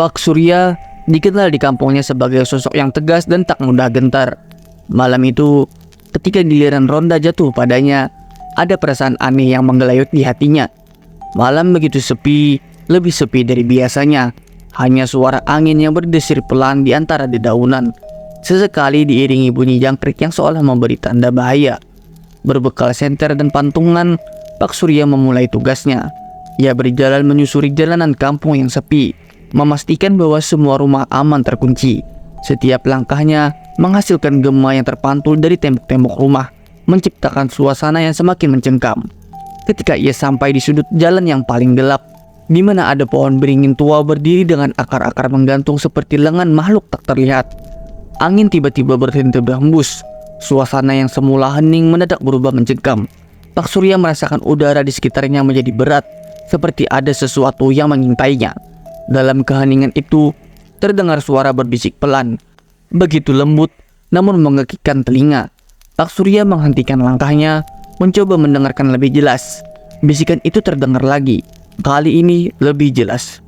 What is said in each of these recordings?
Pak Surya dikenal di kampungnya sebagai sosok yang tegas dan tak mudah gentar. Malam itu, ketika giliran ronda jatuh padanya, ada perasaan aneh yang menggelayut di hatinya. Malam begitu sepi, lebih sepi dari biasanya. Hanya suara angin yang berdesir pelan di antara dedaunan. Sesekali diiringi bunyi jangkrik yang seolah memberi tanda bahaya. Berbekal senter dan pantungan, Pak Surya memulai tugasnya. Ia berjalan menyusuri jalanan kampung yang sepi, memastikan bahwa semua rumah aman terkunci. Setiap langkahnya menghasilkan gema yang terpantul dari tembok-tembok rumah, menciptakan suasana yang semakin mencengkam. Ketika ia sampai di sudut jalan yang paling gelap, di mana ada pohon beringin tua berdiri dengan akar-akar menggantung seperti lengan makhluk tak terlihat, angin tiba-tiba berhenti berhembus. Suasana yang semula hening mendadak berubah mencengkam. Pak Surya merasakan udara di sekitarnya menjadi berat, seperti ada sesuatu yang mengintainya. Dalam keheningan itu, terdengar suara berbisik pelan, begitu lembut namun mengekikkan telinga. Pak Surya menghentikan langkahnya, mencoba mendengarkan lebih jelas. Bisikan itu terdengar lagi, kali ini lebih jelas.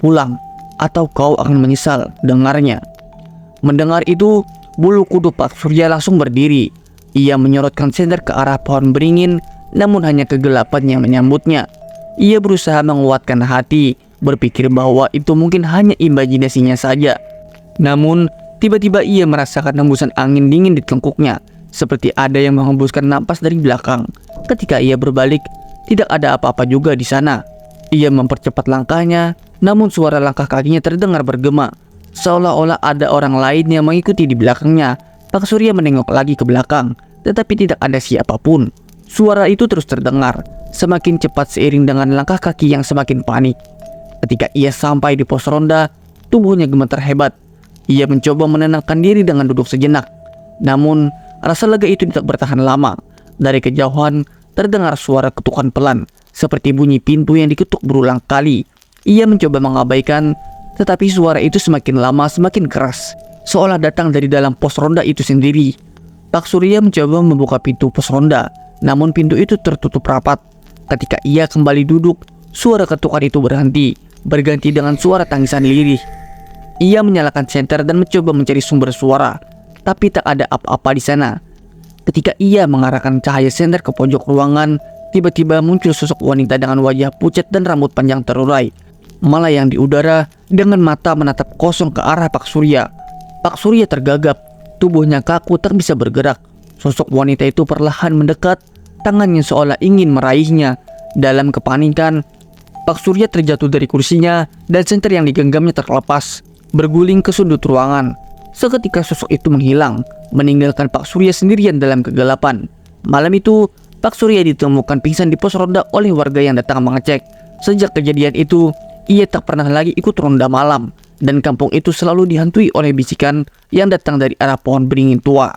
"Pulang, atau kau akan menyesal," dengarnya. Mendengar itu, bulu kuduk Pak Surya langsung berdiri. Ia menyorotkan senter ke arah pohon beringin, namun hanya kegelapan yang menyambutnya. Ia berusaha menguatkan hati, berpikir bahwa itu mungkin hanya imajinasinya saja. Namun, tiba-tiba ia merasakan hembusan angin dingin di tengkuknya, seperti ada yang menghembuskan napas dari belakang. Ketika ia berbalik, tidak ada apa-apa juga di sana. Ia mempercepat langkahnya, namun suara langkah kakinya terdengar bergema, seolah-olah ada orang lain yang mengikuti di belakangnya. Pak Surya menengok lagi ke belakang, tetapi tidak ada siapapun. Suara itu terus terdengar, semakin cepat seiring dengan langkah kaki yang semakin panik. Ketika ia sampai di pos ronda, tubuhnya gemetar hebat. Ia mencoba menenangkan diri dengan duduk sejenak. Namun, rasa lega itu tidak bertahan lama. Dari kejauhan, terdengar suara ketukan pelan, seperti bunyi pintu yang diketuk berulang kali. Ia mencoba mengabaikan, tetapi suara itu semakin lama semakin keras, seolah datang dari dalam pos ronda itu sendiri. Pak Surya mencoba membuka pintu pos ronda, namun pintu itu tertutup rapat. Ketika ia kembali duduk, suara ketukan itu berganti dengan suara tangisan lirih. Ia menyalakan senter dan mencoba mencari sumber suara, tapi tak ada apa-apa di sana. Ketika ia mengarahkan cahaya senter ke pojok ruangan, tiba-tiba muncul sosok wanita dengan wajah pucat dan rambut panjang terurai, melayang di udara dengan mata menatap kosong ke arah Pak Surya. Pak Surya tergagap, tubuhnya kaku tak bisa bergerak. Sosok wanita itu perlahan mendekat, tangannya seolah ingin meraihnya. Dalam kepanikan, Pak Surya terjatuh dari kursinya dan senter yang digenggamnya terlepas, berguling ke sudut ruangan. Seketika sosok itu menghilang, meninggalkan Pak Surya sendirian dalam kegelapan. Malam itu, Pak Surya ditemukan pingsan di pos ronda oleh warga yang datang mengecek. Sejak kejadian itu, ia tak pernah lagi ikut ronda malam, dan kampung itu selalu dihantui oleh bisikan yang datang dari arah pohon beringin tua.